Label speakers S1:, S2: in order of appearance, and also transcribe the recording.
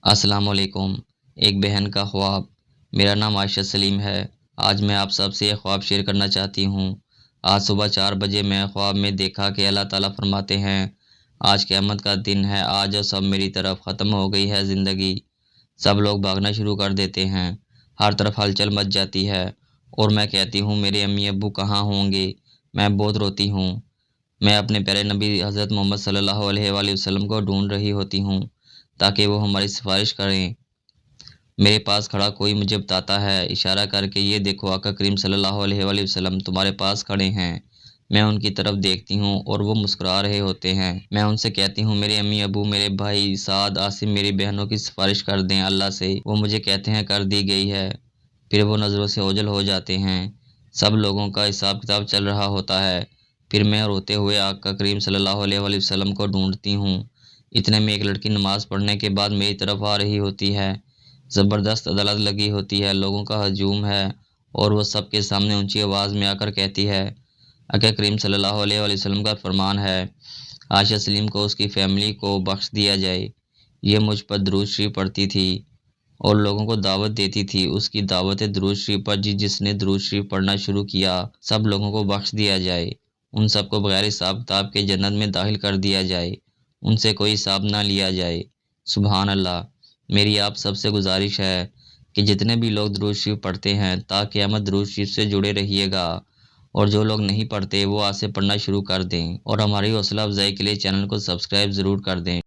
S1: السلام علیکم۔ ایک بہن کا خواب۔ میرا نام عائشہ سلیم ہے۔ آج میں آپ سب سے یہ خواب شیئر کرنا چاہتی ہوں۔ آج صبح 4 بجے میں خواب میں دیکھا کہ اللہ تعالیٰ فرماتے ہیں، آج قیامت کا دن ہے، آج سب میری طرف ختم ہو گئی ہے زندگی۔ سب لوگ بھاگنا شروع کر دیتے ہیں، ہر طرف ہلچل مچ جاتی ہے، اور میں کہتی ہوں میرے امی ابو کہاں ہوں گے؟ میں بہت روتی ہوں۔ میں اپنے پیارے نبی حضرت محمد صلی اللہ علیہ وآلہ وسلم کو ڈھونڈ رہی ہوتی ہوں تاکہ وہ ہماری سفارش کریں۔ میرے پاس کھڑا کوئی مجھے بتاتا ہے اشارہ کر کے، یہ دیکھو آقا کریم صلی اللہ علیہ وآلہ وسلم تمہارے پاس کھڑے ہیں۔ میں ان کی طرف دیکھتی ہوں اور وہ مسکرا رہے ہوتے ہیں۔ میں ان سے کہتی ہوں میرے امی ابو، میرے بھائی سعد، عاصم، میری بہنوں کی سفارش کر دیں اللہ سے۔ وہ مجھے کہتے ہیں کر دی گئی ہے۔ پھر وہ نظروں سے اوجھل ہو جاتے ہیں۔ سب لوگوں کا حساب کتاب چل رہا ہوتا ہے۔ پھر میں روتے ہوئے آقا کریم صلی اللہ علیہ وآلہ وسلم کو ڈھونڈتی ہوں۔ اتنے میں ایک لڑکی نماز پڑھنے کے بعد میری طرف آ رہی ہوتی ہے۔ زبردست عدالت لگی ہوتی ہے، لوگوں کا ہجوم ہے، اور وہ سب کے سامنے اونچی آواز میں آ کر کہتی ہے، آقا کریم صلی اللہ علیہ وآلہ وسلم کا فرمان ہے، عائشہ سلیم کو اس کی فیملی کو بخش دیا جائے۔ یہ مجھ پر درود شریف پڑھتی تھی اور لوگوں کو دعوت دیتی تھی۔ اس کی دعوت درود شریف پر جس نے درود شریف پڑھنا شروع کیا، سب لوگوں کو بخش دیا جائے، ان سب کو بغیر حساب کتاب کے جنت میں داخل کر دیا جائے، ان سے کوئی حساب نہ لیا جائے۔ سبحان اللہ۔ میری آپ سب سے گزارش ہے کہ جتنے بھی لوگ درود شریف پڑھتے ہیں تا قیامت درود شریف سے جڑے رہیے گا، اور جو لوگ نہیں پڑھتے وہ آج سے پڑھنا شروع کر دیں، اور ہماری حوصلہ افزائی کے لیے چینل کو سبسکرائب ضرور کر دیں۔